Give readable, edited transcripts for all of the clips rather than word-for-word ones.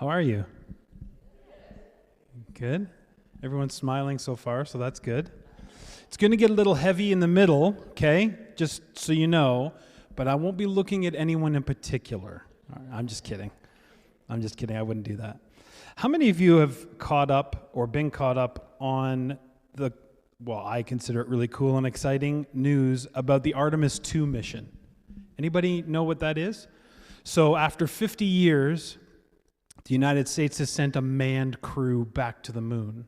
How are you? Good? Everyone's smiling so far, so that's good. It's going to get a little heavy in the middle, okay? Just so you know, but I won't be looking at anyone in particular. All right, I'm just kidding. I wouldn't do that. How many of you have caught up or been caught up on I consider it really cool and exciting news about the Artemis II mission? Anybody know what that is? So after 50 years, the United States has sent a manned crew back to the moon.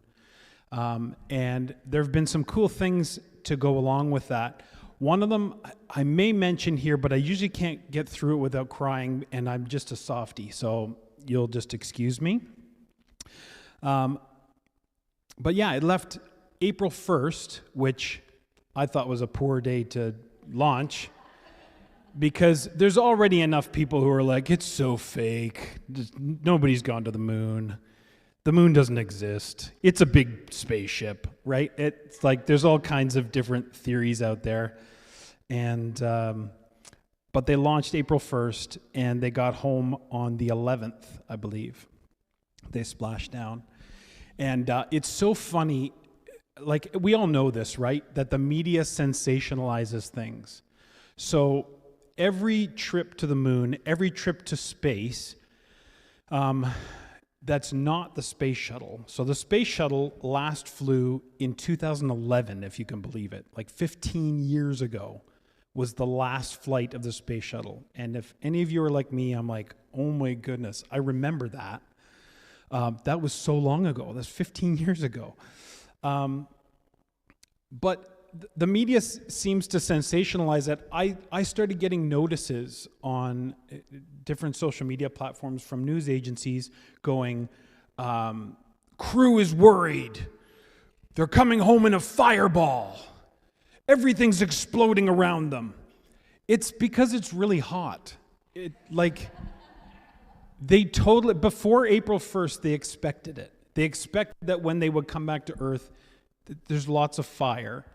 And there have been some cool things to go along with that. One of them I may mention here, but I usually can't get through it without crying, and I'm just a softie, so you'll just excuse me. But yeah, it left April 1st, which I thought was a poor day to launch, because there's already enough people who are like, it's so fake. Nobody's gone to the moon. The moon doesn't exist. It's a big spaceship, right? It's like there's all kinds of different theories out there. And but they launched April 1st, and they got home on the 11th, I believe. They splashed down. And it's so funny. Like, we all know this, right? That the media sensationalizes things. So every trip to the moon, every trip to space, that's not the space shuttle. So the space shuttle last flew in 2011, if you can believe it. Like 15 years ago was the last flight of the space shuttle. And if any of you are like me, I'm like, oh my goodness, I remember that. That was so long ago. That's 15 years ago. But the media seems to sensationalize it. I started getting notices on different social media platforms from news agencies going, crew is worried. They're coming home in a fireball. Everything's exploding around them. It's because it's really hot. Before April 1st, they expected it. They expected that when they would come back to Earth, there's lots of fire.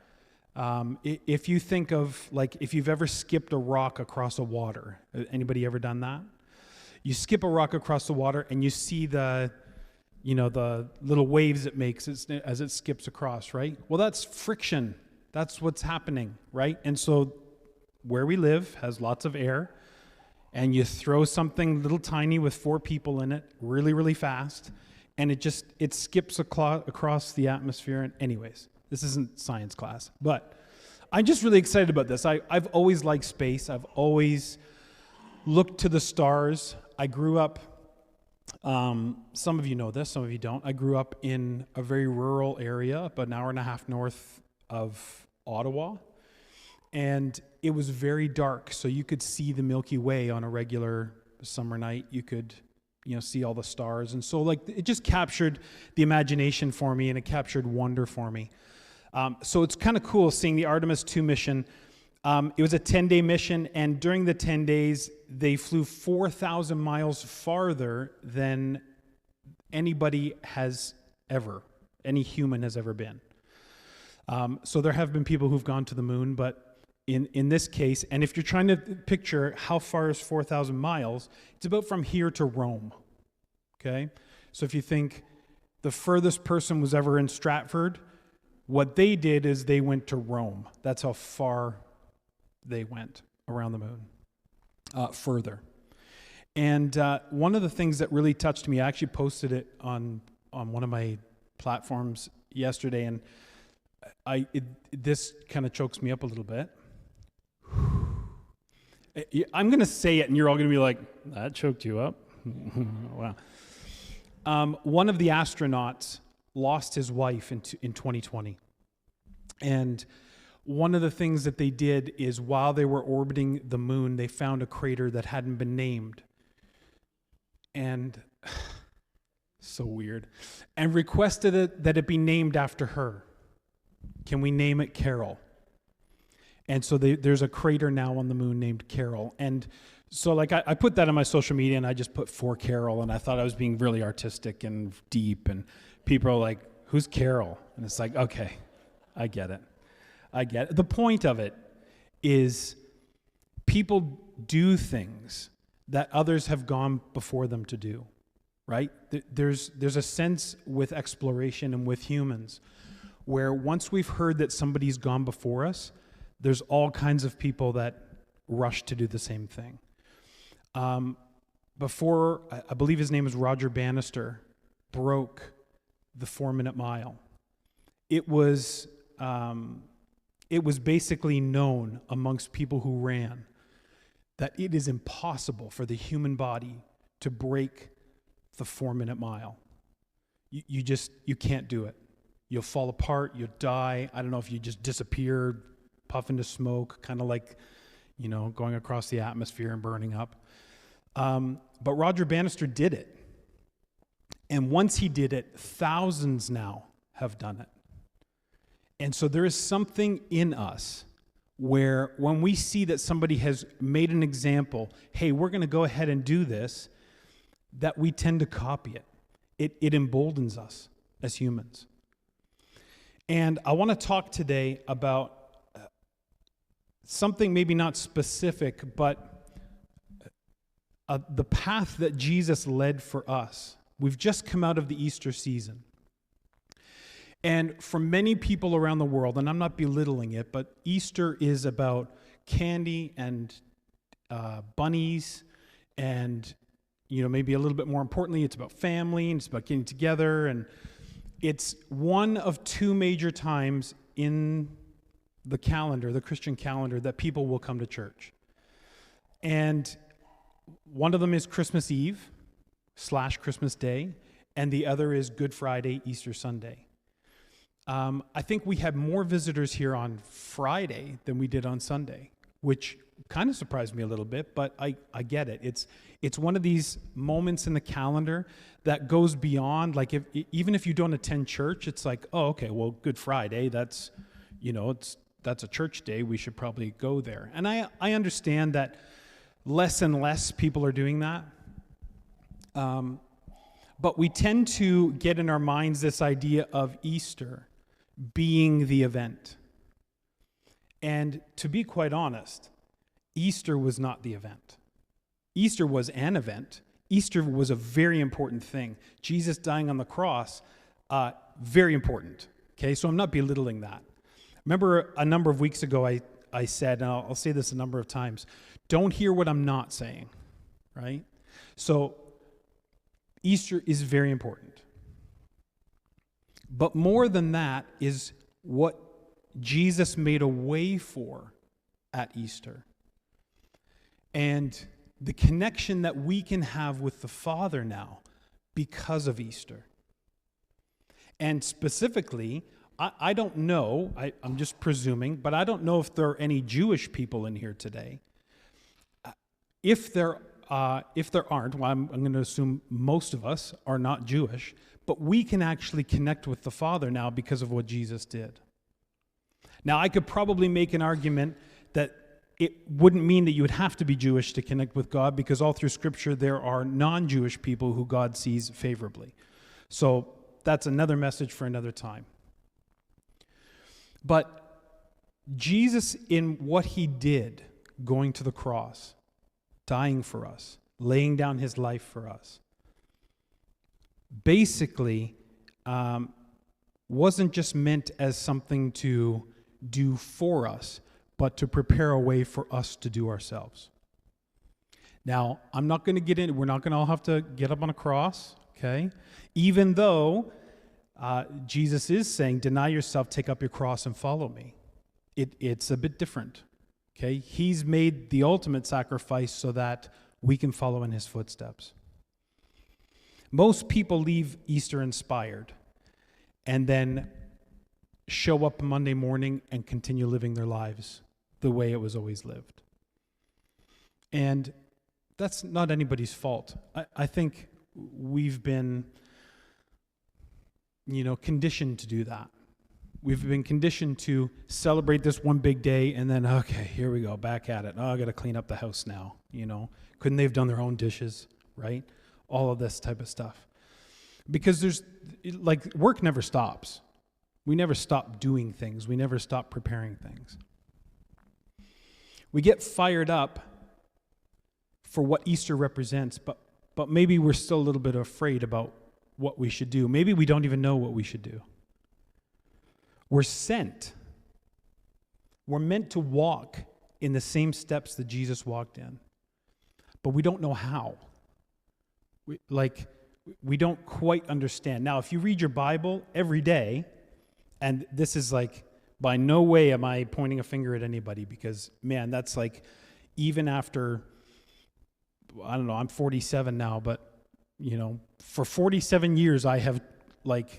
If you think of, if you've ever skipped a rock across a water, anybody ever done that? You skip a rock across the water and you see the little waves it makes as it skips across, right? Well, that's friction. That's what's happening, right? And so where we live has lots of air, and you throw something little tiny with 4 people in it really, really fast, and it skips across the atmosphere. And anyways, this isn't science class, but I'm just really excited about this. I've always liked space. I've always looked to the stars. I grew up, some of you know this, some of you don't. I grew up in a very rural area, about an hour and a half north of Ottawa. And it was very dark, so you could see the Milky Way on a regular summer night. You could see all the stars. And so it just captured the imagination for me, and it captured wonder for me. So it's kind of cool seeing the Artemis II mission. It was a 10-day mission, and during the 10 days, they flew 4,000 miles farther than any human has ever been. So there have been people who've gone to the moon, but in this case, and if you're trying to picture how far is 4,000 miles, it's about from here to Rome, okay? So if you think the furthest person was ever in Stratford, what they did is they went to Rome. That's how far they went around the moon, further. And one of the things that really touched me, I actually posted it on one of my platforms yesterday, and this kind of chokes me up a little bit. I'm going to say it, and you're all going to be like, that choked you up? Wow. One of the astronauts lost his wife in 2020. And one of the things that they did is while they were orbiting the moon, they found a crater that hadn't been named. And so weird. And requested that it be named after her. Can we name it Carol? And so there's a crater now on the moon named Carol. And so I put that on my social media, and I just put for Carol, and I thought I was being really artistic and deep, and people are like, who's Carol? And it's like, okay, I get it. The point of it is people do things that others have gone before them to do. right? There's a sense with exploration and with humans where once we've heard that somebody's gone before us, there's all kinds of people that rush to do the same thing. Before, I believe his name is Roger Bannister, broke the 4-minute mile. It was basically known amongst people who ran that it is impossible for the human body to break the 4-minute mile. You can't do it. You'll fall apart, you'll die. I don't know if you just disappear, puff into smoke, kind of like, going across the atmosphere and burning up. But Roger Bannister did it. And once he did it, thousands now have done it. And so there is something in us where when we see that somebody has made an example, hey, we're going to go ahead and do this, that we tend to copy it. It emboldens us as humans. And I want to talk today about something maybe not specific, but the path that Jesus led for us. We've just come out of the Easter season. And for many people around the world, and I'm not belittling it, but Easter is about candy and bunnies and, maybe a little bit more importantly, it's about family and it's about getting together. And it's one of two major times in the calendar, the Christian calendar, that people will come to church. And one of them is Christmas Eve / Christmas Day, and the other is Good Friday, Easter Sunday. I think we had more visitors here on Friday than we did on Sunday, which kind of surprised me a little bit, but I get it. It's one of these moments in the calendar that goes beyond, like even if you don't attend church, it's like, oh, okay, well, Good Friday, that's a church day, we should probably go there. And I understand that less and less people are doing that. But we tend to get in our minds this idea of Easter being the event. And to be quite honest, Easter was not the event. Easter was an event. Easter was a very important thing. Jesus dying on the cross, very important. Okay, so I'm not belittling that. Remember a number of weeks ago I said, and I'll say this a number of times, don't hear what I'm not saying, right? So Easter is very important. But more than that is what Jesus made a way for at Easter. And the connection that we can have with the Father now because of Easter. And specifically, I don't know, I'm just presuming, but I don't know if there are any Jewish people in here today. If there aren't, well, I'm going to assume most of us are not Jewish, but we can actually connect with the Father now because of what Jesus did. Now, I could probably make an argument that it wouldn't mean that you would have to be Jewish to connect with God, because all through Scripture there are non-Jewish people who God sees favorably. So that's another message for another time. But Jesus, in what he did, going to the cross, dying for us, laying down his life for us, basically wasn't just meant as something to do for us, but to prepare a way for us to do ourselves. Now, I'm not going to get in, we're not going to all have to get up on a cross, okay? Even though Jesus is saying, deny yourself, take up your cross, and follow me. It's a bit different, okay? He's made the ultimate sacrifice so that we can follow in his footsteps. Most people leave Easter inspired and then show up Monday morning and continue living their lives the way it was always lived. And that's not anybody's fault. I think we've been, conditioned to do that. We've been conditioned to celebrate this one big day and then, okay, here we go, back at it. Oh, I got to clean up the house now, Couldn't they have done their own dishes, right? All of this type of stuff. Because work never stops. We never stop doing things. We never stop preparing things. We get fired up for what Easter represents, but but maybe we're still a little bit afraid about what we should do. Maybe we don't even know what we should do. We're sent. We're meant to walk in the same steps that Jesus walked in, but we don't know how. We don't quite understand. Now, if you read your Bible every day, and this is like, by no way am I pointing a finger at anybody, because, man, that's like, even after, I don't know, I'm 47 now, but, for 47 years I have,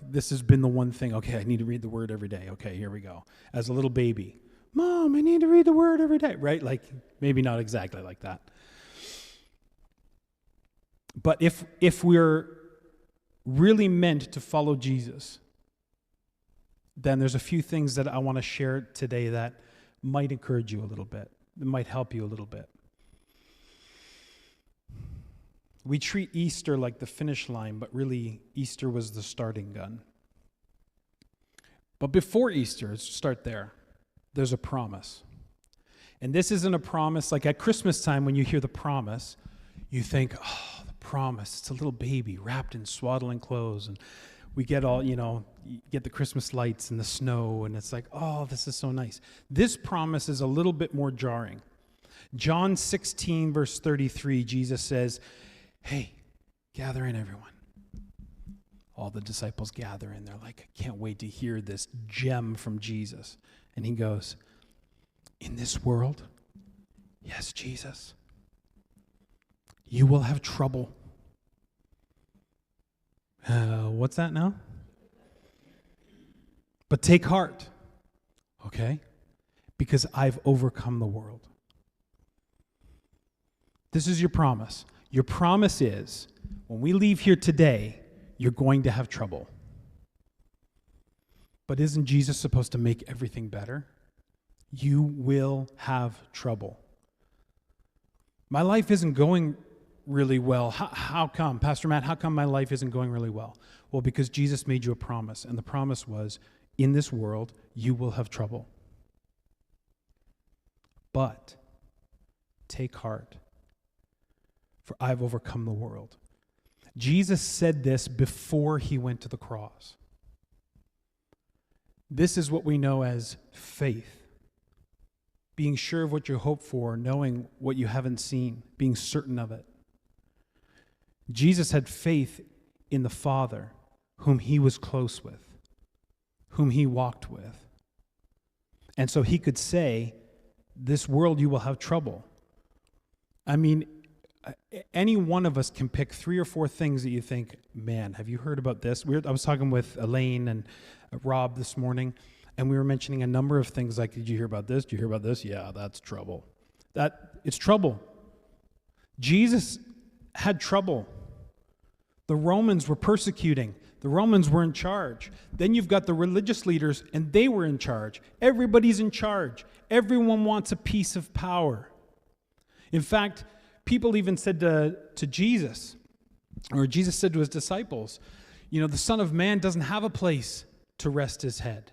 this has been the one thing. Okay, I need to read the Word every day. Okay, here we go. As a little baby, Mom, I need to read the Word every day, right? Maybe not exactly like that. But if we're really meant to follow Jesus, then there's a few things that I want to share today that might encourage you a little bit. That might help you a little bit. We treat Easter like the finish line, but really Easter was the starting gun. But before Easter, let's start there. There's a promise. And this isn't a promise like at Christmas time when you hear the promise, you think, oh, the promise, it's a little baby wrapped in swaddling clothes, and we get all, you get the Christmas lights and the snow, and it's like, oh, this is so nice. This promise is a little bit more jarring. John 16, verse 33, Jesus says, hey, gather in, everyone. All the disciples gather in. They're like, I can't wait to hear this gem from Jesus. And he goes, in this world, yes, Jesus, you will have trouble. What's that now? But take heart, okay? Because I've overcome the world. This is your promise. Your promise is, when we leave here today, you're going to have trouble. But isn't Jesus supposed to make everything better? You will have trouble. My life isn't going really well. How come? Pastor Matt, how come my life isn't going really well? Well, because Jesus made you a promise, and the promise was, in this world, you will have trouble. But take heart, for I've overcome the world. Jesus said this before he went to the cross. This is what we know as faith. Being sure of what you hope for, knowing what you haven't seen, being certain of it. Jesus had faith in the Father, whom he was close with, whom he walked with. And so he could say, this world you will have trouble. I mean, any one of us can pick 3 or 4 things that you think, man, have you heard about this? I was talking with Elaine and Rob this morning, and we were mentioning a number of things like, did you hear about this? Did you hear about this? Yeah, that's trouble. It's trouble. Jesus had trouble. The Romans were persecuting. The Romans were in charge. Then you've got the religious leaders, and they were in charge. Everybody's in charge. Everyone wants a piece of power. In fact, people even said to Jesus, or Jesus said to his disciples, the Son of Man doesn't have a place to rest his head.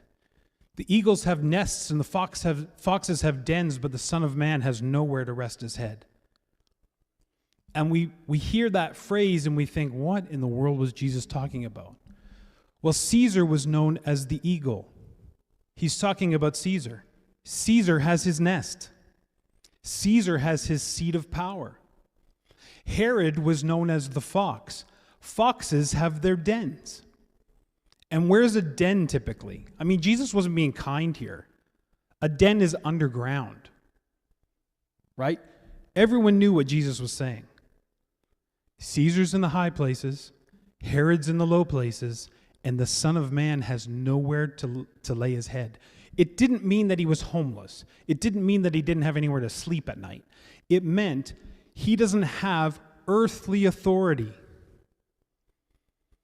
The eagles have nests and the foxes have dens, but the Son of Man has nowhere to rest his head. And we hear that phrase and we think, what in the world was Jesus talking about? Well, Caesar was known as the eagle. He's talking about Caesar. Caesar has his nest. Caesar has his seat of power. Herod was known as the fox. Foxes have their dens. And where's a den typically? I mean, Jesus wasn't being kind here. A den is underground, right? Everyone knew what Jesus was saying. Caesar's in the high places, Herod's in the low places, and the Son of Man has nowhere to lay his head. It didn't mean that he was homeless. It didn't mean that he didn't have anywhere to sleep at night. It meant he doesn't have earthly authority.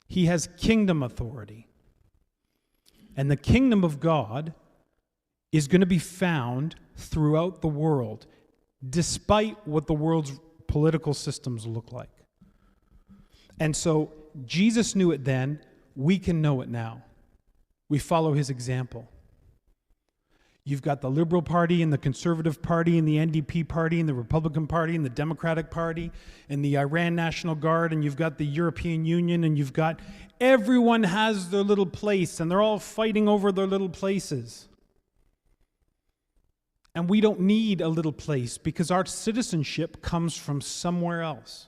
He has kingdom authority. And the kingdom of God is going to be found throughout the world, despite what the world's political systems look like. And so Jesus knew it then. We can know it now. We follow his example. You've got the Liberal Party and the Conservative Party and the NDP Party and the Republican Party and the Democratic Party and the Iran National Guard, and you've got the European Union, and you've got everyone has their little place, and they're all fighting over their little places. And we don't need a little place because our citizenship comes from somewhere else.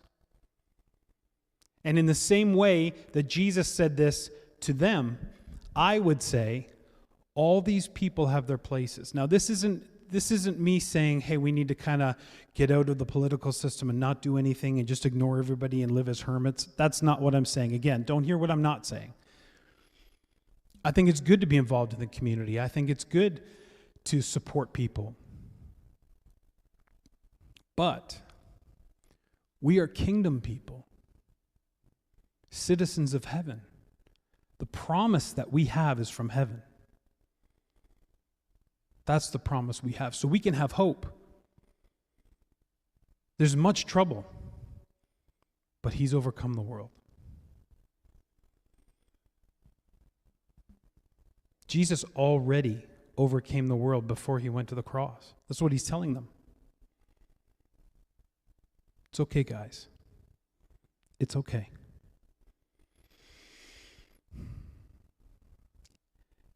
And in the same way that Jesus said this to them, I would say, all these people have their places. Now, this isn't me saying, hey, we need to kind of get out of the political system and not do anything and just ignore everybody and live as hermits. That's not what I'm saying. Again, don't hear what I'm not saying. I think it's good to be involved in the community. I think it's good to support people. But we are kingdom people, citizens of heaven. The promise that we have is from heaven. That's the promise we have. So we can have hope. There's much trouble, but he's overcome the world. Jesus already overcame the world before he went to the cross. That's what he's telling them. It's okay, guys. It's okay.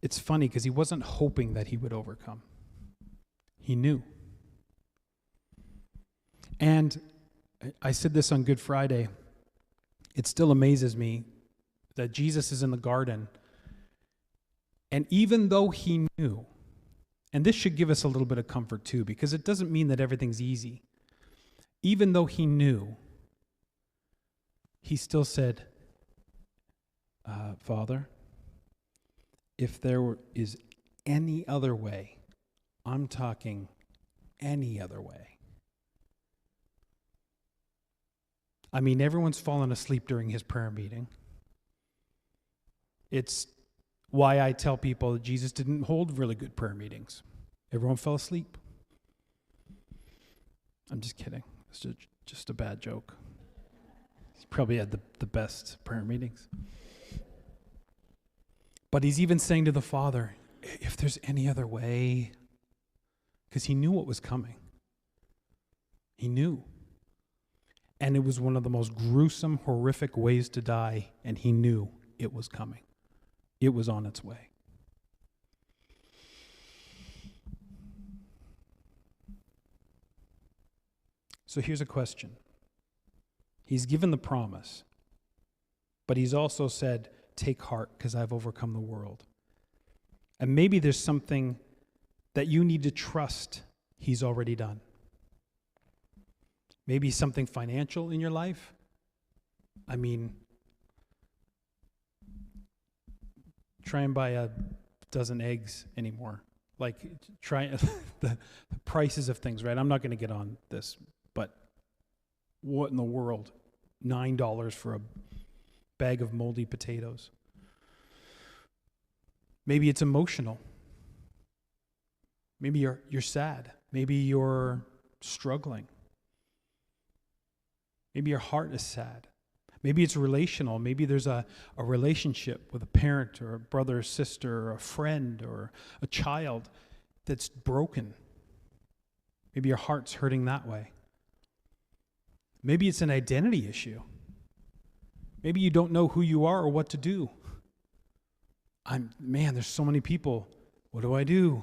It's funny because he wasn't hoping that he would overcome. He knew. And I said this on Good Friday. It still amazes me that Jesus is in the garden. And even though he knew, and this should give us a little bit of comfort too, because it doesn't mean that everything's easy. Even though he knew, he still said, Father, if there is any other way, I'm talking any other way. I mean, everyone's fallen asleep during his prayer meeting. It's why I tell people that Jesus didn't hold really good prayer meetings. Everyone fell asleep. I'm just kidding. It's just a bad joke. He probably had the best prayer meetings. But he's even saying to the Father, if there's any other way, because he knew what was coming. He knew. And it was one of the most gruesome, horrific ways to die, and he knew it was coming. It was on its way. So here's a question. He's given the promise, but he's also said, take heart, because I've overcome the world. And maybe there's something that you need to trust he's already done. Maybe something financial in your life. I mean, try and buy a dozen eggs anymore. Like, try the prices of things, right? I'm not going to get on this, but what in the world? $9 for a bag of moldy potatoes. Maybe it's emotional. Maybe you're sad. Maybe you're struggling. Maybe your heart is sad. Maybe it's relational. Maybe there's a relationship with a parent or a brother or sister or a friend or a child that's broken. Maybe your heart's hurting that way. Maybe it's an identity issue. Maybe you don't know who you are or what to do. There's so many people. What do I do?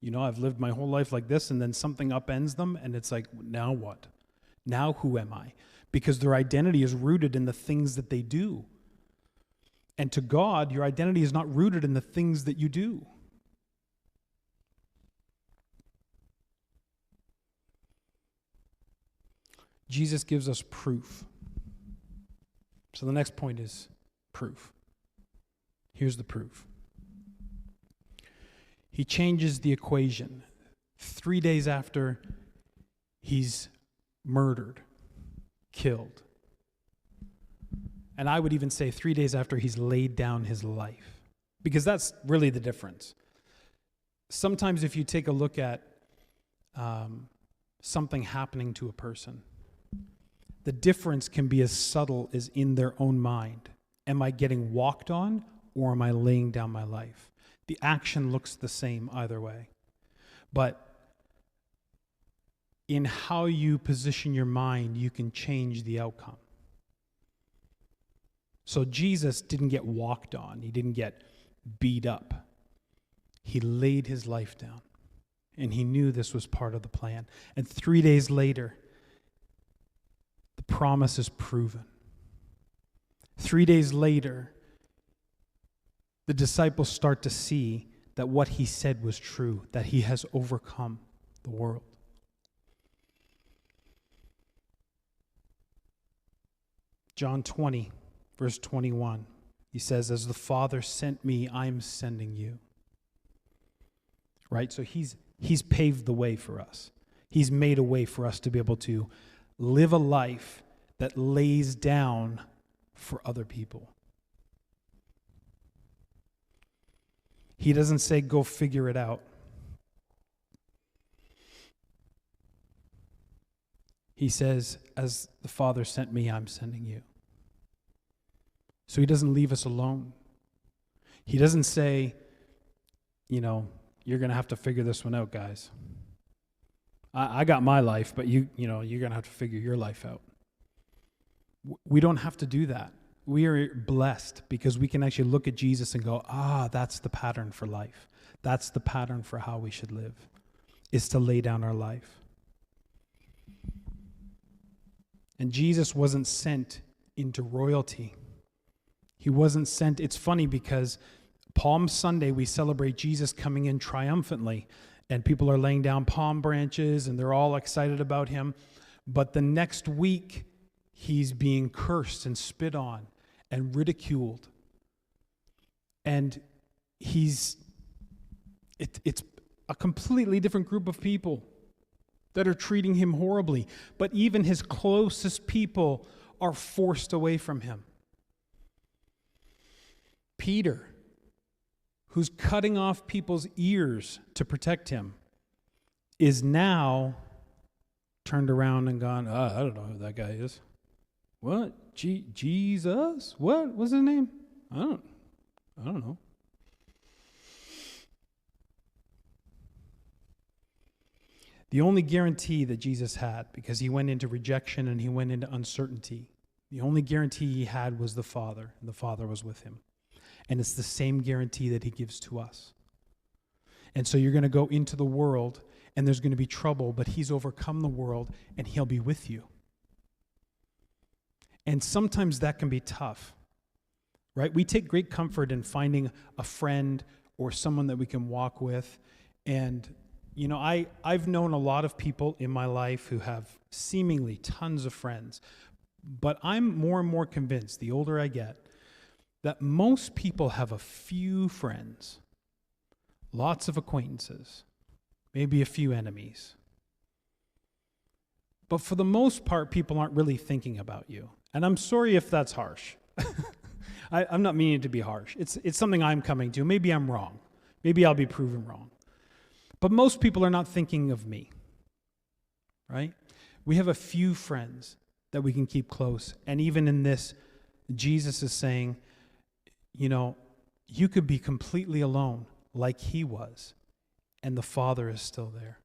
You know, I've lived my whole life like this, and then something upends them, and it's like, now what? Now who am I? Because their identity is rooted in the things that they do. And to God, your identity is not rooted in the things that you do. Jesus gives us proof. So the next point is proof. Here's the proof. He changes the equation. 3 days after he's murdered, killed. And I would even say 3 days after he's laid down his life. Because that's really the difference. Sometimes if you take a look at something happening to a person, the difference can be as subtle as in their own mind. Am I getting walked on, or am I laying down my life? The action looks the same either way. But in how you position your mind, you can change the outcome. So Jesus didn't get walked on. He didn't get beat up. He laid his life down. And he knew this was part of the plan. And 3 days later, the promise is proven. 3 days later, the disciples start to see that what he said was true, that he has overcome the world. John 20, verse 21, he says, "As the Father sent me, I'm sending you." Right? So he's paved the way for us. He's made a way for us to be able to live a life that lays down for other people. He doesn't say, go figure it out. He says, as the Father sent me, I'm sending you. So he doesn't leave us alone. He doesn't say, you're going to have to figure this one out, guys. I got my life, but you're going to have to figure your life out. We don't have to do that. We are blessed because we can actually look at Jesus and go, that's the pattern for life. That's the pattern for how we should live, is to lay down our life. And Jesus wasn't sent into royalty. He wasn't sent. It's funny because Palm Sunday, we celebrate Jesus coming in triumphantly, and people are laying down palm branches, and they're all excited about him. But the next week, he's being cursed and spit on and ridiculed. And it's a completely different group of people that are treating him horribly. But even his closest people are forced away from him. Peter, who's cutting off people's ears to protect him, is now turned around and gone, I don't know who that guy is. What? Jesus? What was his name? I don't know. The only guarantee that Jesus had, because he went into rejection and he went into uncertainty, the only guarantee he had was the Father, and the Father was with him. And it's the same guarantee that he gives to us. And so you're going to go into the world, and there's going to be trouble, but he's overcome the world, and he'll be with you. And sometimes that can be tough, right? We take great comfort in finding a friend or someone that we can walk with. And, I've known a lot of people in my life who have seemingly tons of friends. But I'm more and more convinced, the older I get, that most people have a few friends, lots of acquaintances, maybe a few enemies. But for the most part, people aren't really thinking about you. And I'm sorry if that's harsh. I'm not meaning to be harsh. It's something I'm coming to. Maybe I'm wrong. Maybe I'll be proven wrong. But most people are not thinking of me, right? We have a few friends that we can keep close. And even in this, Jesus is saying, you could be completely alone like he was, and the Father is still there.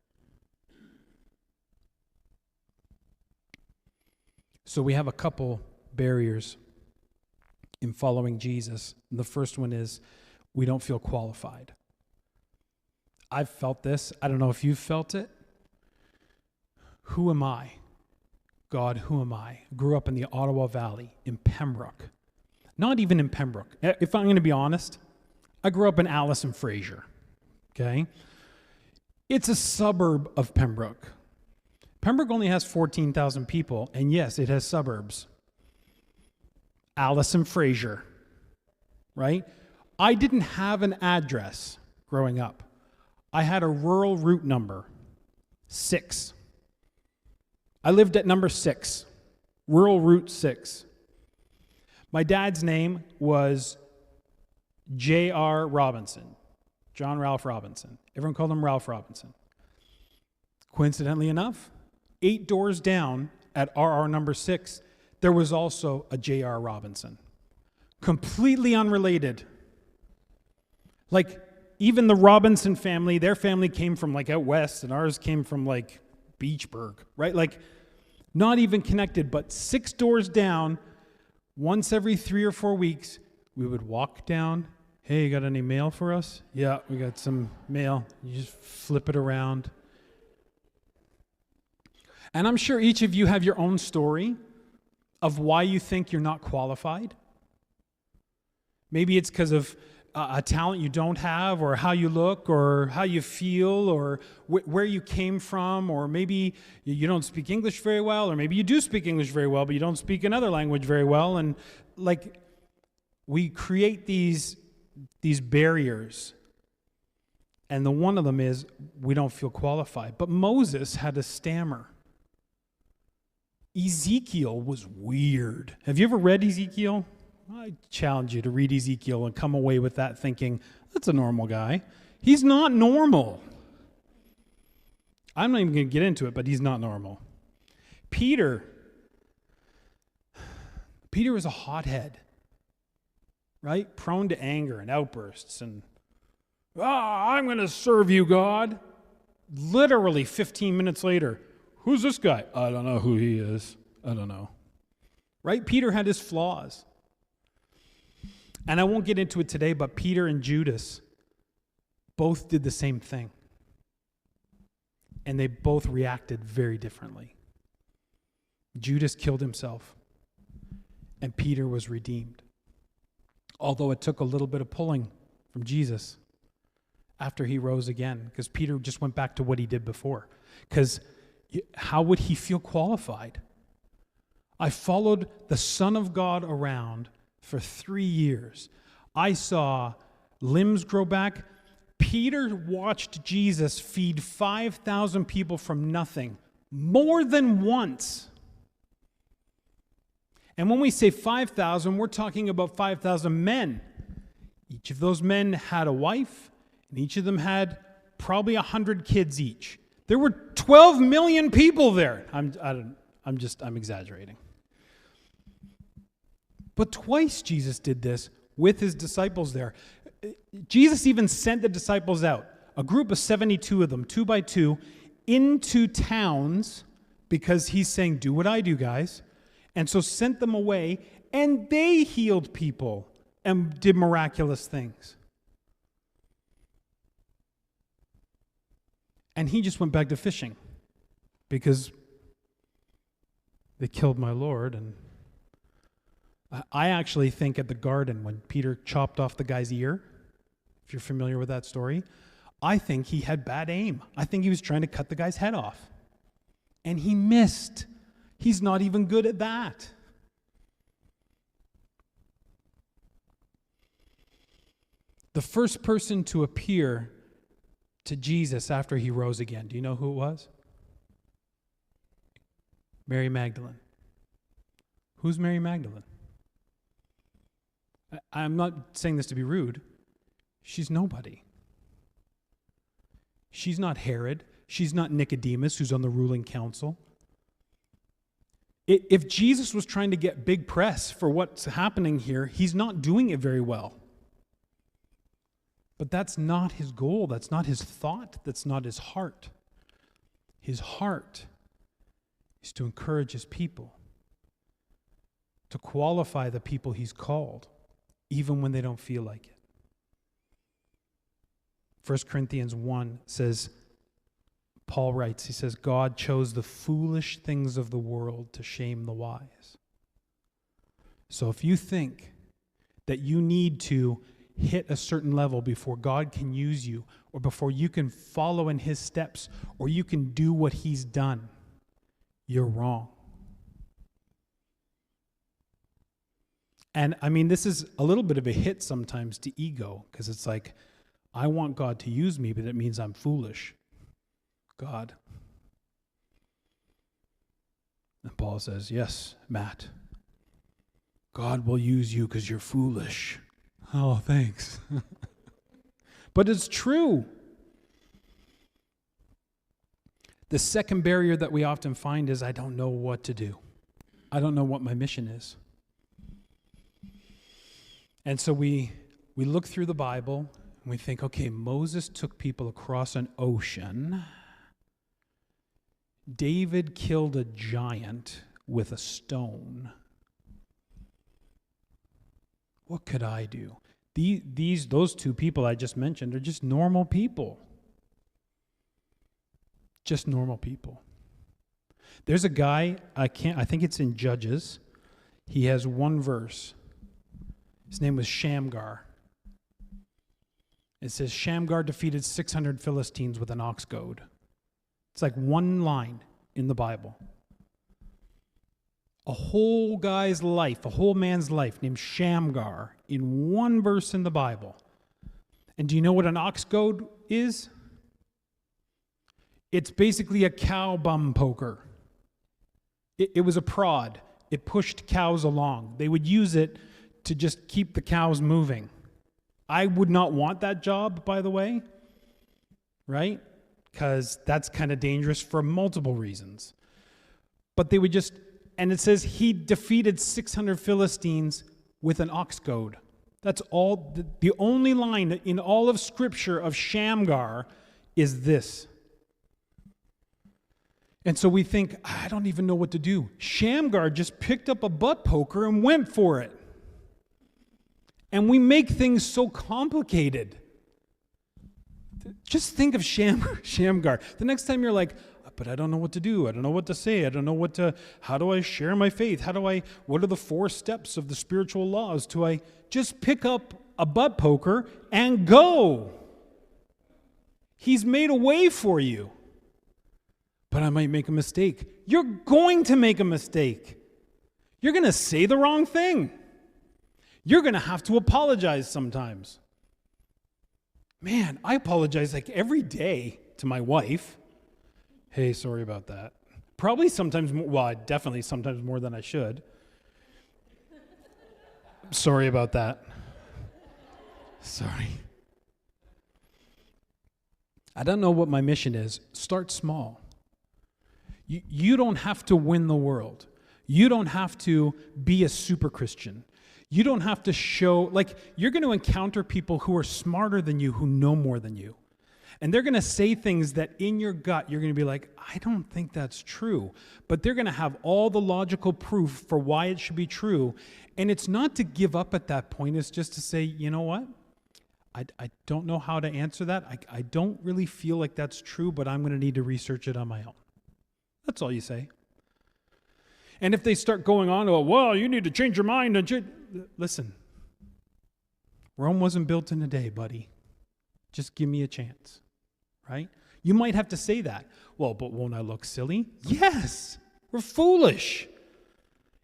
So we have a couple barriers in following Jesus. And the first one is we don't feel qualified. I've felt this. I don't know if you've felt it. Who am I? God, who am I? I grew up in the Ottawa Valley, in Pembroke. Not even in Pembroke. If I'm going to be honest, I grew up in Allison Fraser, okay? It's a suburb of Pembroke. Pembroke only has 14,000 people, and yes, it has suburbs. Allison Fraser, right? I didn't have an address growing up. I had a rural route number, 6. I lived at number 6, rural route 6. My dad's name was J.R. Robinson, John Ralph Robinson. Everyone called him Ralph Robinson. Coincidentally enough, 8 doors down at RR number 6, there was also a J.R. Robinson. Completely unrelated. Like, even the Robinson family, their family came from like out west, and ours came from like Beachburg, right? Like not even connected, but 6 doors down, once every 3 or 4 weeks, we would walk down. Hey, you got any mail for us? Yeah, we got some mail. You just flip it around. And I'm sure each of you have your own story of why you think you're not qualified. Maybe it's because of a talent you don't have, or how you look, or how you feel, or where you came from, or maybe you don't speak English very well, or maybe you do speak English very well, but you don't speak another language very well. And like, we create these barriers. And the one of them is we don't feel qualified. But Moses had a stammer. Ezekiel was weird. Have you ever read Ezekiel? I challenge you to read Ezekiel and come away with that thinking, that's a normal guy. He's not normal. I'm not even going to get into it, but he's not normal. Peter was a hothead, right? Prone to anger and outbursts and, I'm going to serve you, God. Literally 15 minutes later, who's this guy? I don't know who he is. I don't know. Right? Peter had his flaws. And I won't get into it today, but Peter and Judas both did the same thing. And they both reacted very differently. Judas killed himself, and Peter was redeemed. Although it took a little bit of pulling from Jesus after he rose again, because Peter just went back to what he did before. Because how would he feel qualified? I followed the Son of God around for 3 years. I saw limbs grow back. Peter watched Jesus feed 5,000 people from nothing more than once. And when we say 5,000, we're talking about 5,000 men. Each of those men had a wife, and each of them had probably 100 kids each. There were 12 million people there. I'm exaggerating. But twice Jesus did this with his disciples there. Jesus even sent the disciples out, a group of 72 of them, 2 by 2, into towns, because he's saying, do what I do, guys. And so sent them away, and they healed people and did miraculous things. And he just went back to fishing because they killed my Lord. And I actually think at the garden when Peter chopped off the guy's ear, if you're familiar with that story, I think he had bad aim. I think he was trying to cut the guy's head off. And he missed. He's not even good at that. The first person to appear to Jesus after he rose again, do you know who it was? Mary Magdalene. Who's Mary Magdalene? I'm not saying this to be rude. She's nobody. She's not Herod. She's not Nicodemus, who's on the ruling council. If Jesus was trying to get big press for what's happening here, he's not doing it very well. But that's not his goal. That's not his thought. That's not his heart. His heart is to encourage his people, to qualify the people he's called, even when they don't feel like it. 1 Corinthians 1 says, Paul writes, he says, God chose the foolish things of the world to shame the wise. So if you think that you need to hit a certain level before God can use you, or before you can follow in his steps, or you can do what he's done, you're wrong. And I mean, this is a little bit of a hit sometimes to ego, because it's like, I want God to use me, but it means I'm foolish. God. And Paul says, yes, Matt, God will use you because you're foolish. Oh, thanks. But it's true. The second barrier that we often find is I don't know what to do. I don't know what my mission is. And so we look through the Bible, We think, okay, Moses took people across an ocean. David killed a giant with a stone. What could I do? Those two people I just mentioned are just normal people. Just normal people. There's a guy, I think it's in Judges. He has one verse. His name was Shamgar. It says, Shamgar defeated 600 Philistines with an ox goad. It's like one line in the Bible. A whole guy's life, a whole man's life named Shamgar in one verse in the Bible. And do you know what an ox goad is? It's basically a cow bum poker. It was a prod. It pushed cows along. They would use it to just keep the cows moving. I would not want that job, by the way, right? Because that's kind of dangerous for multiple reasons. But they would just, and it says he defeated 600 Philistines with an ox goad. That's all, the only line in all of Scripture of Shamgar is this. And so we think, I don't even know what to do. Shamgar just picked up a butt poker and went for it. And we make things so complicated. Just think of Shamgar. The next time you're like, but I don't know what to do. I don't know what to say. I don't know how do I share my faith? What are the 4 steps of the spiritual laws? Do I just pick up a butt poker and go? He's made a way for you. But I might make a mistake. You're going to make a mistake. You're going to say the wrong thing. You're going to have to apologize sometimes. Man, I apologize like every day to my wife. Hey, sorry about that. Probably sometimes, definitely sometimes more than I should. Sorry about that. Sorry. I don't know what my mission is. Start small. You don't have to win the world. You don't have to be a super Christian. You don't have to show, you're going to encounter people who are smarter than you, who know more than you. And they're going to say things that in your gut, you're going to be like, I don't think that's true. But they're going to have all the logical proof for why it should be true. And it's not to give up at that point. It's just to say, you know what? I don't know how to answer that. I don't really feel like that's true, but I'm going to need to research it on my own. That's all you say. And if they start going on to, well, you need to change your mind. Listen, Rome wasn't built in a day, buddy. Just give me a chance, right? You might have to say that. Well, but won't I look silly? Yes, we're foolish.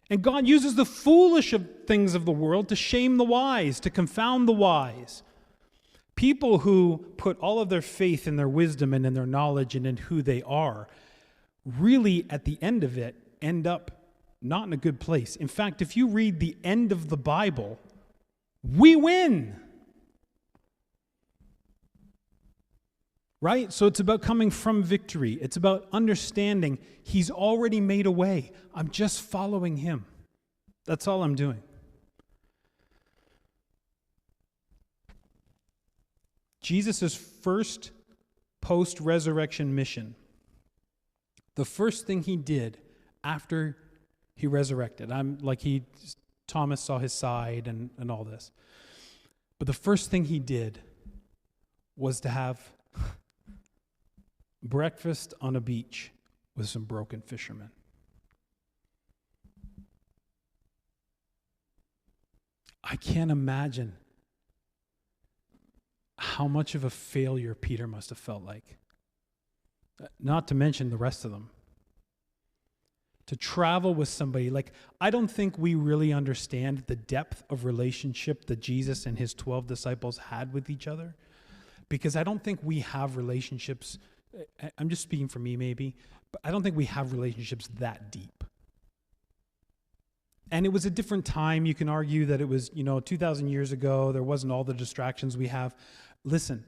And God uses the foolish of things of the world to shame the wise, to confound the wise. People who put all of their faith in their wisdom and in their knowledge and in who they are, really at the end of it, end up not in a good place. In fact, if you read the end of the Bible, we win. Right? So it's about coming from victory. It's about understanding He's already made a way. I'm just following Him. That's all I'm doing. Jesus' first post-resurrection mission, the first thing He did after He resurrected, Thomas saw His side and all this. But the first thing He did was to have breakfast on a beach with some broken fishermen. I can't imagine how much of a failure Peter must have felt like. Not to mention the rest of them. To travel with somebody, I don't think we really understand the depth of relationship that Jesus and His 12 disciples had with each other. Because I don't think we have relationships, I'm just speaking for me maybe, but I don't think we have relationships that deep. And it was a different time. You can argue that it was, 2,000 years ago. There wasn't all the distractions we have. Listen,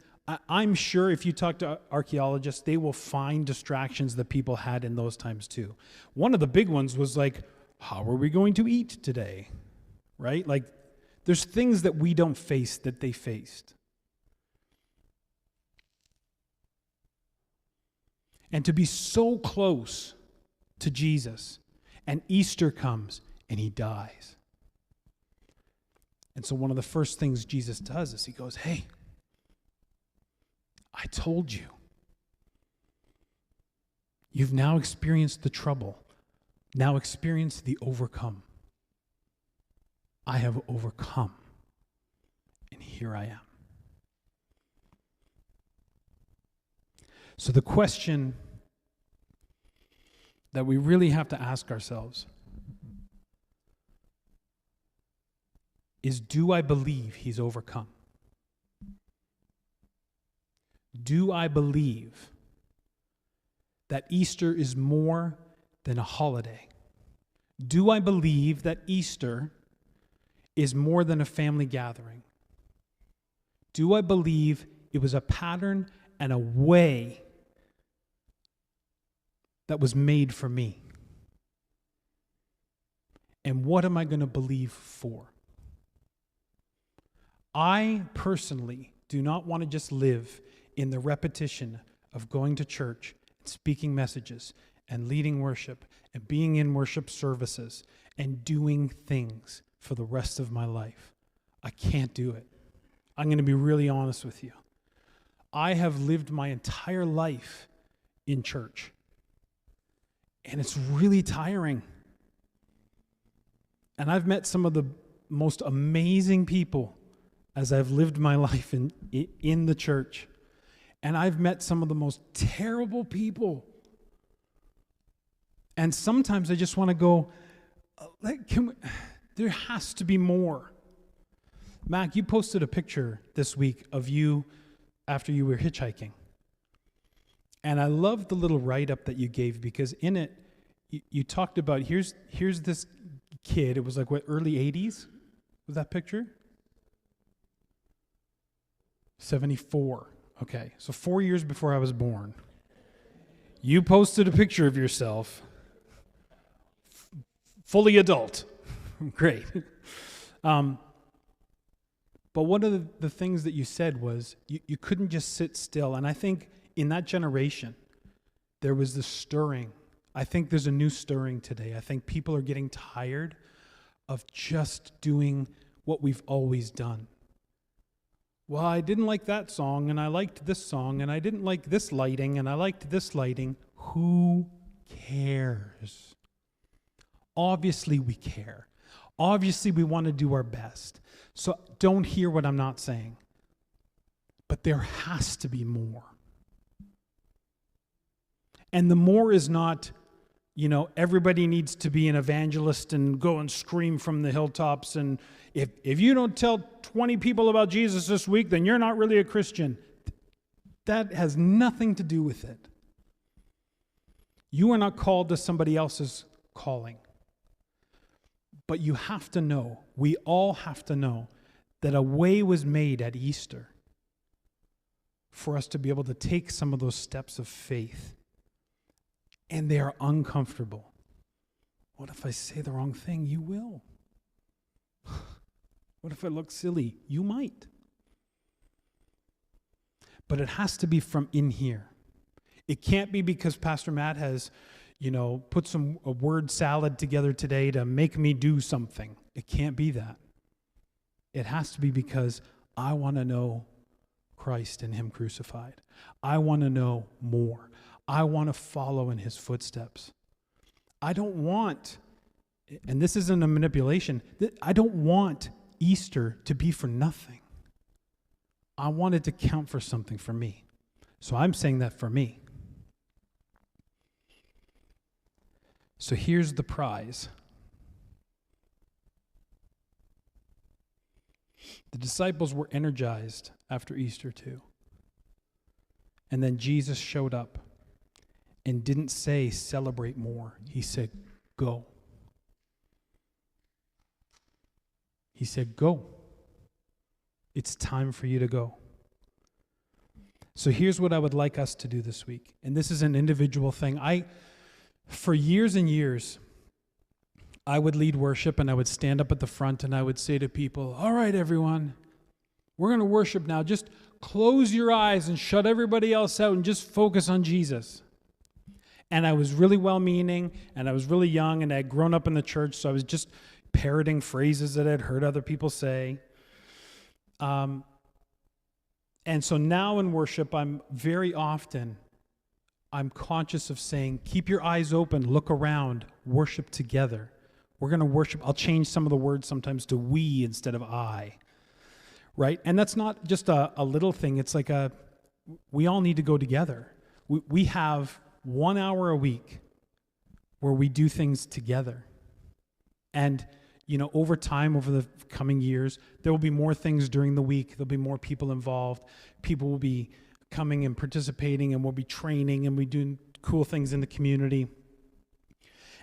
I'm sure if you talk to archaeologists, they will find distractions that people had in those times too. One of the big ones was how are we going to eat today? Right? There's things that we don't face that they faced. and to be so close to Jesus. And Easter comes and he dies. And so one of the first things Jesus does is he goes, hey, I told you. You've now experienced the trouble. Now experience the overcome. I have overcome. And here I am. So the question that we really have to ask ourselves is, do I believe he's overcome? Do I believe that Easter is more than a holiday? Do I believe that Easter is more than a family gathering? Do I believe it was a pattern and a way that was made for me? And what am I going to believe for? I personally do not want to just live in the repetition of going to church, speaking messages, and leading worship, and being in worship services, and doing things for the rest of my life. I can't do it. I'm going to be really honest with you. I have lived my entire life in church, and it's really tiring. And I've met some of the most amazing people as I've lived my life in the church. And I've met some of the most terrible people. And sometimes I just want to go, there has to be more. Mac, you posted a picture this week of you after you were hitchhiking. And I love the little write-up that you gave, because in it, you talked about, here's this kid, it was like, what, early 80s? Was that picture? 74. Okay, so 4 years before I was born. You posted a picture of yourself, fully adult. Great. But one of the things that you said was you couldn't just sit still. And I think in that generation, there was this stirring. I think there's a new stirring today. I think people are getting tired of just doing what we've always done. Well, I didn't like that song, and I liked this song, and I didn't like this lighting, and I liked this lighting. Who cares? Obviously, we care. Obviously, we want to do our best. So don't hear what I'm not saying. But there has to be more. And the more is not, everybody needs to be an evangelist and go and scream from the hilltops. And if you don't tell 20 people about Jesus this week, then you're not really a Christian. That has nothing to do with it. You are not called to somebody else's calling. But you have to know, we all have to know, that a way was made at Easter for us to be able to take some of those steps of faith. And they are uncomfortable. What if I say the wrong thing? You will. What if I look silly? You might. But it has to be from in here. It can't be because Pastor Matt has, put a word salad together today to make me do something. It can't be that. It has to be because I want to know Christ and him crucified. I want to know more. I want to follow in his footsteps. I don't want, and this isn't a manipulation, I don't want Easter to be for nothing. I want it to count for something for me. So I'm saying that for me. So here's the prize. The disciples were energized after Easter too. And then Jesus showed up and didn't say celebrate more. He said, go. He said, go. It's time for you to go. So here's what I would like us to do this week. And this is an individual thing. For years and years, I would lead worship and I would stand up at the front and I would say to people, all right, everyone, we're going to worship now. Just close your eyes and shut everybody else out and just focus on Jesus. And I was really well-meaning, and I was really young, and I had grown up in the church, so I was just parroting phrases that I'd heard other people say. And so now in worship, I'm conscious of saying, keep your eyes open, look around, worship together. We're going to worship. I'll change some of the words sometimes to we instead of I, right? And that's not just a little thing. It's like we all need to go together. We have 1 hour a week where we do things together. And, over time, over the coming years, there will be more things during the week. There'll be more people involved. People will be coming and participating, and we'll be training, and we're doing cool things in the community.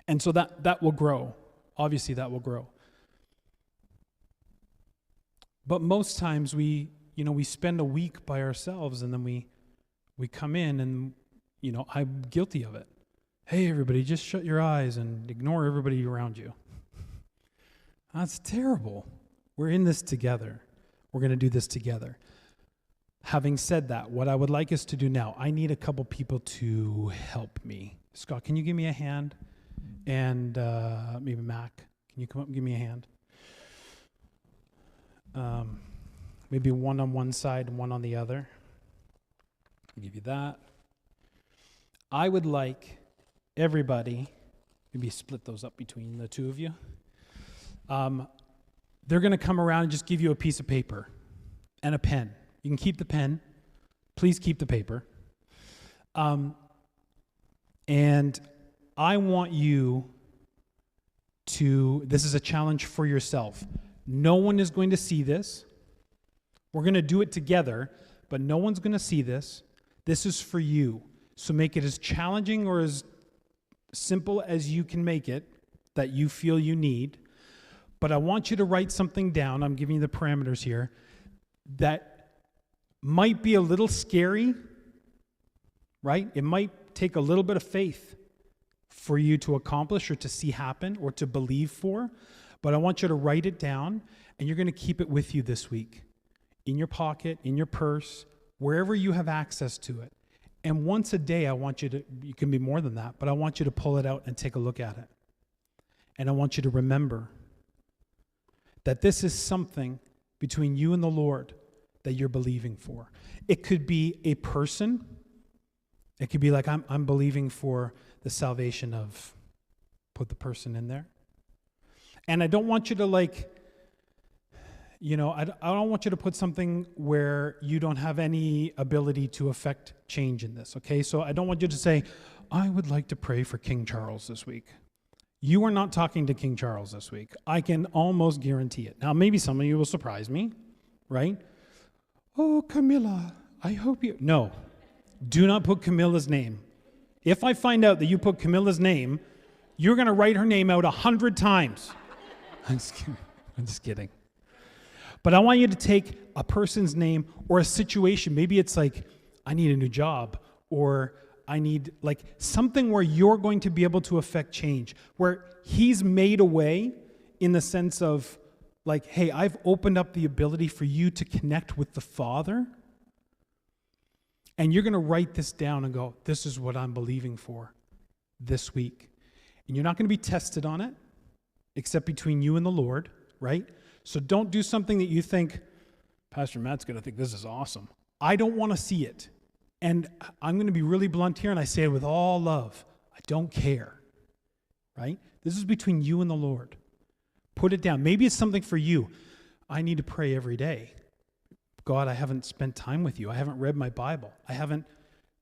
And so that will grow. Obviously, that will grow. But most times we spend a week by ourselves, and then we come in, and I'm guilty of it. Hey, everybody, just shut your eyes and ignore everybody around you. That's terrible. We're in this together. We're going to do this together. Having said that, what I would like us to do now, I need a couple people to help me. Scott, can you give me a hand? And maybe Mac, can you come up and give me a hand? Maybe one on one side and one on the other. I'll give you that. I would like everybody, maybe split those up between the two of you. They're going to come around and just give you a piece of paper and a pen. You can keep the pen. Please keep the paper. And I want you this is a challenge for yourself. No one is going to see this. We're going to do it together, but no one's going to see this. This is for you. So make it as challenging or as simple as you can make it that you feel you need. But I want you to write something down. I'm giving you the parameters here that might be a little scary, right? It might take a little bit of faith for you to accomplish or to see happen or to believe for. But I want you to write it down, and you're going to keep it with you this week. In your pocket, in your purse, wherever you have access to it. And once a day, I want you can be more than that, but I want you to pull it out and take a look at it. And I want you to remember that this is something between you and the Lord that you're believing for. It could be a person. It could be like, I'm believing for the salvation of, put the person in there. And I don't want you to I don't want you to put something where you don't have any ability to affect change in this, okay? So I don't want you to say, I would like to pray for King Charles this week. You are not talking to King Charles this week. I can almost guarantee it. Now, maybe some of you will surprise me, right? Oh, Camilla, I hope you... No, do not put Camilla's name. If I find out that you put Camilla's name, you're going to write her name out 100 times. I'm just kidding. But I want you to take a person's name or a situation. Maybe it's like, I need a new job, or I need something where you're going to be able to affect change, where he's made a way in the sense of hey, I've opened up the ability for you to connect with the Father. And you're going to write this down and go, this is what I'm believing for this week. And you're not going to be tested on it, except between you and the Lord, right? So don't do something that you think, Pastor Matt's going to think this is awesome. I don't want to see it. And I'm going to be really blunt here, and I say it with all love. I don't care, right? This is between you and the Lord. Put it down. Maybe it's something for you. I need to pray every day. God, I haven't spent time with you. I haven't read my Bible.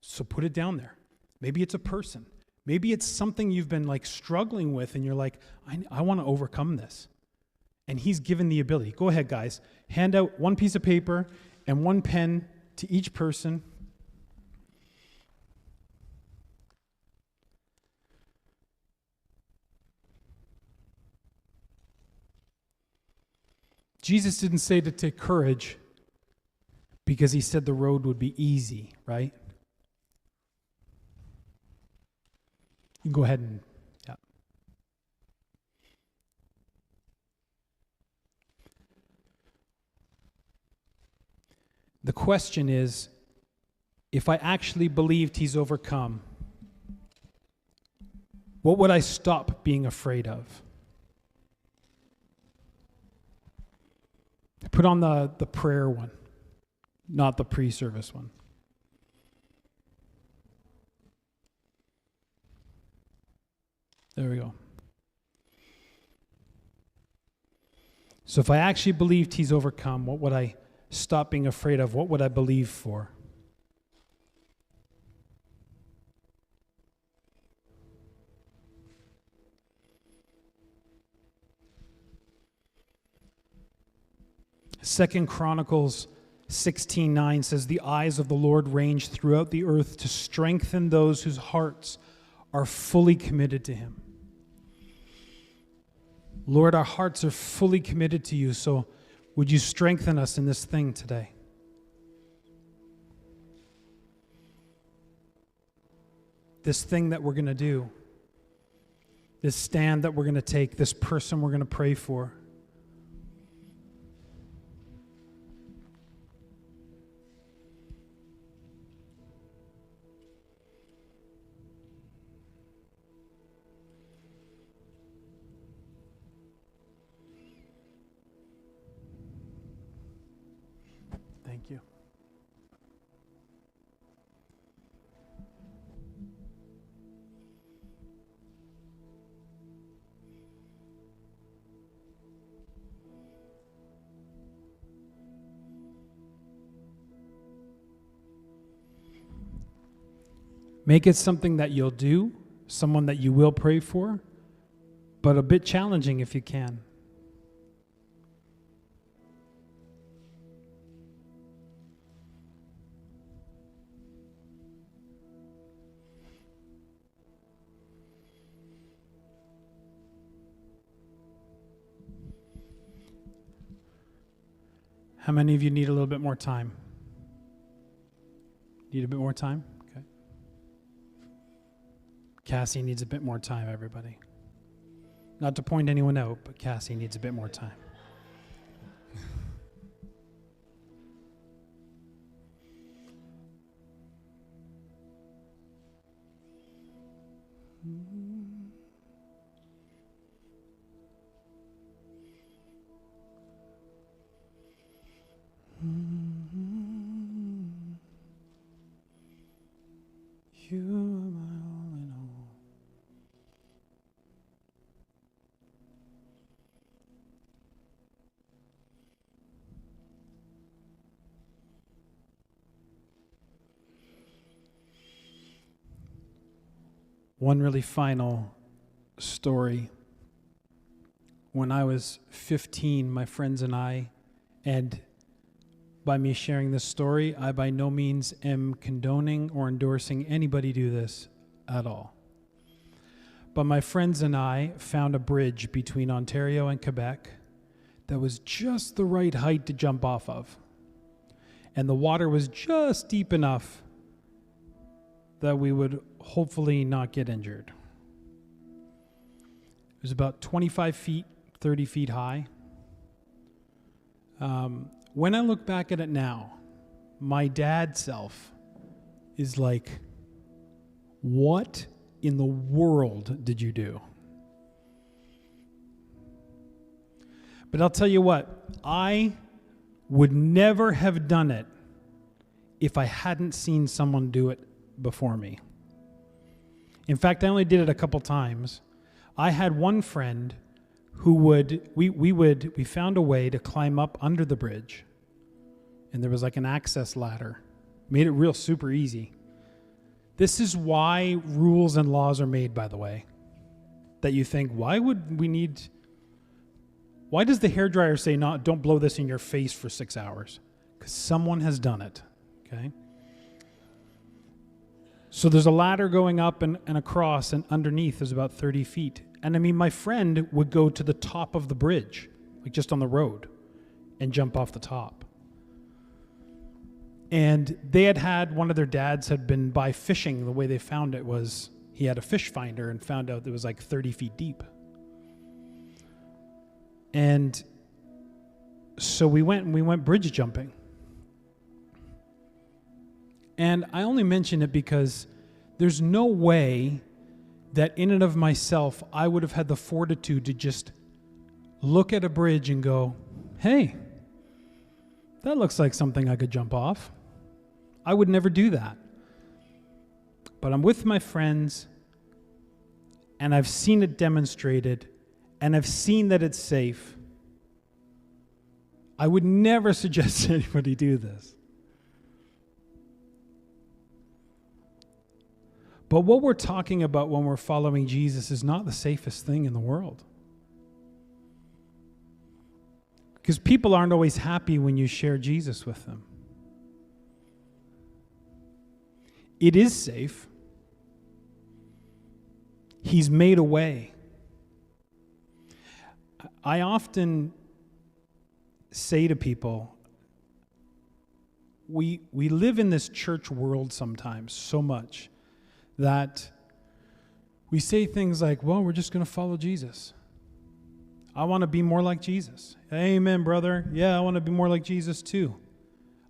So put it down there. Maybe it's a person. Maybe it's something you've been struggling with, and you're like, I want to overcome this. And he's given the ability. Go ahead, guys. Hand out one piece of paper and one pen to each person. Jesus didn't say to take courage because he said the road would be easy, right? You can go ahead and, yeah. The question is, if I actually believed he's overcome, What would I stop being afraid of? Put on the prayer one, not the pre-service one. There we go. So if I actually believed he's overcome, what would I stop being afraid of? What would I believe for? Second Chronicles 16:9 says, "The eyes of the Lord range throughout the earth to strengthen those whose hearts are fully committed to him." Lord, our hearts are fully committed to you, so would you strengthen us in this thing today? This thing that we're going to do, this stand that we're going to take, this person we're going to pray for. Thank you. Make it something that you'll do, someone that you will pray for, but a bit challenging if you can. How many of you need a little bit more time? Need a bit more time? Okay. Cassie needs a bit more time, everybody. Not to point anyone out, but Cassie needs a bit more time. You are my all in all. One really final story. When I was 15, my friends and I, and by me sharing this story, I by no means am condoning or endorsing anybody do this at all. But my friends and I found a bridge between Ontario and Quebec that was just the right height to jump off of. And the water was just deep enough that we would hopefully not get injured. It was about 25 feet, 30 feet high. When I look back at it now, my dad self is like, what in the world did you do? But I'll tell you what, I would never have done it if I hadn't seen someone do it before me. In fact, I only did it a couple times. I had one friend who we found a way to climb up under the bridge, and there was like an access ladder. Made it real super easy. This is why rules and laws are made, by the way. That you think, why does the hairdryer say don't blow this in your face for 6 hours? Because someone has done it, okay? So there's a ladder going up and across, and underneath is about 30 feet. And I mean, my friend would go to the top of the bridge, like just on the road, and jump off the top. And they had one of their dads had been by fishing. The way they found it was he had a fish finder and found out it was like 30 feet deep. And so we went bridge jumping. And I only mention it because there's no way that in and of myself, I would have had the fortitude to just look at a bridge and go, hey, that looks like something I could jump off. I would never do that. But I'm with my friends, and I've seen it demonstrated, and I've seen that it's safe. I would never suggest anybody do this. But what we're talking about when we're following Jesus is not the safest thing in the world. Because people aren't always happy when you share Jesus with them. It is safe. He's made a way. I often say to people, we live in this church world sometimes so much that we say things like, well, we're just going to follow Jesus. I want to be more like Jesus. Amen, brother. Yeah, I want to be more like Jesus too.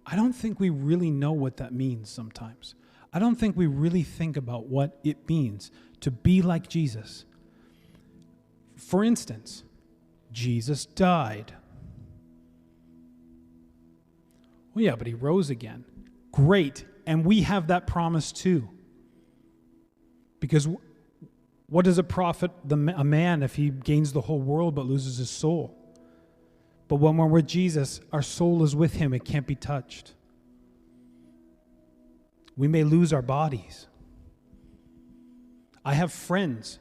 I don't think we really know what that means sometimes. I don't think we really think about what it means to be like Jesus. For instance, Jesus died. Well, yeah, but he rose again. Great. And we have that promise too. Because what does it profit a man if he gains the whole world but loses his soul? But when we're with Jesus, our soul is with him. It can't be touched. We may lose our bodies. I have friends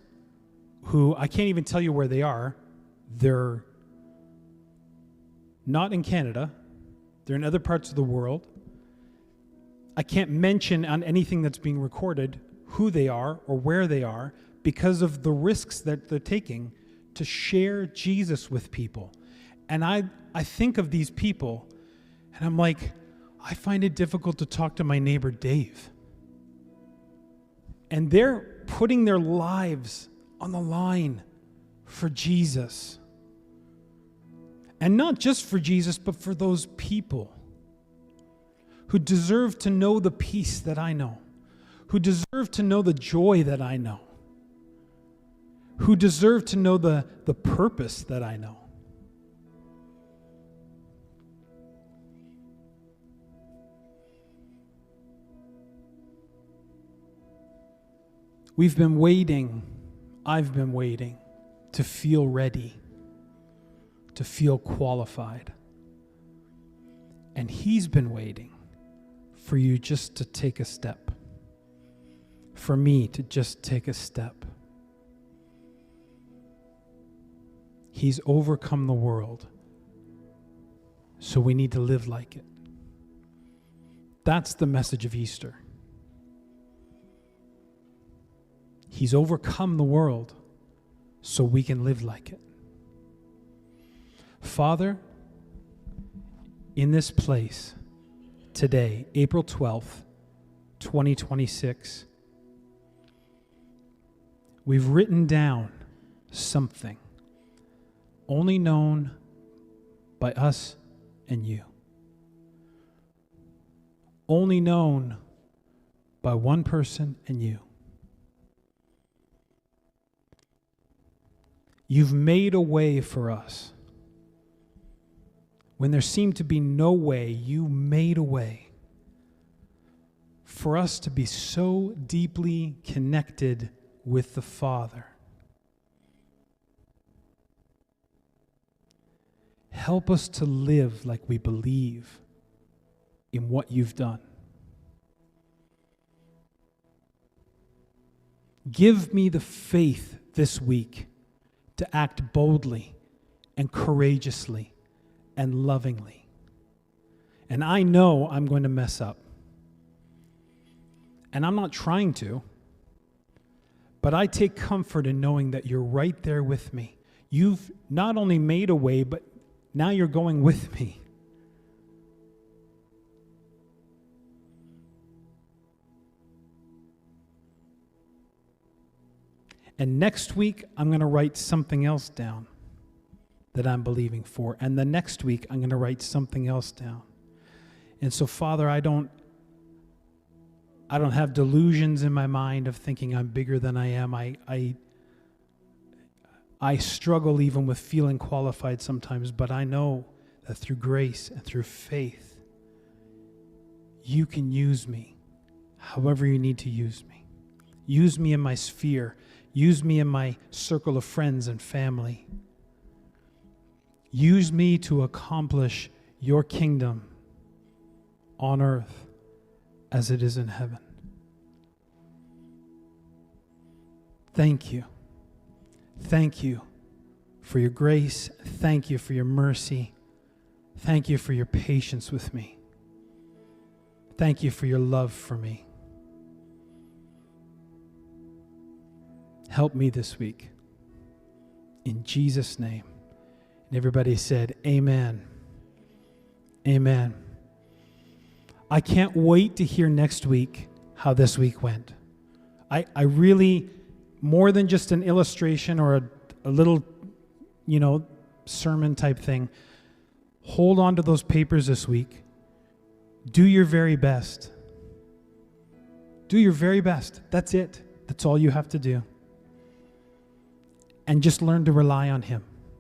who, I can't even tell you where they are. They're not in Canada. They're in other parts of the world. I can't mention on anything that's being recorded who they are or where they are because of the risks that they're taking to share Jesus with people. And I think of these people and I'm like, I find it difficult to talk to my neighbor Dave. And they're putting their lives on the line for Jesus. And not just for Jesus, but for those people who deserve to know the peace that I know, who deserve to know the joy that I know, who deserve to know the purpose that I know. We've been waiting, I've been waiting to feel ready, to feel qualified. And he's been waiting for you just to take a step, for me to just take a step. He's overcome the world, so we need to live like it. That's the message of Easter. He's overcome the world so we can live like it. Father, in this place today, April 12th, 2026, we've written down something only known by us and you. Only known by one person and you. You've made a way for us. When there seemed to be no way, you made a way for us to be so deeply connected with the Father. Help us to live like we believe in what you've done. Give me the faith this week to act boldly and courageously and lovingly. And I know I'm going to mess up. And I'm not trying to, but I take comfort in knowing that you're right there with me. You've not only made a way, but now you're going with me. And next week, I'm going to write something else down that I'm believing for. And the next week, I'm going to write something else down. And so, Father, I don't I don't have delusions in my mind of thinking I'm bigger than I am. I struggle even with feeling qualified sometimes, but I know that through grace and through faith, you can use me however you need to use me. Use me in my sphere. Use me in my circle of friends and family. Use me to accomplish your kingdom on earth as it is in heaven. Thank you. Thank you for your grace. Thank you for your mercy. Thank you for your patience with me. Thank you for your love for me. Help me this week. In Jesus' name. And everybody said, amen. Amen. I can't wait to hear next week how this week went. I really, more than just an illustration or a little, sermon type thing, hold on to those papers this week. Do your very best. Do your very best. That's it. That's all you have to do. And just learn to rely on Him.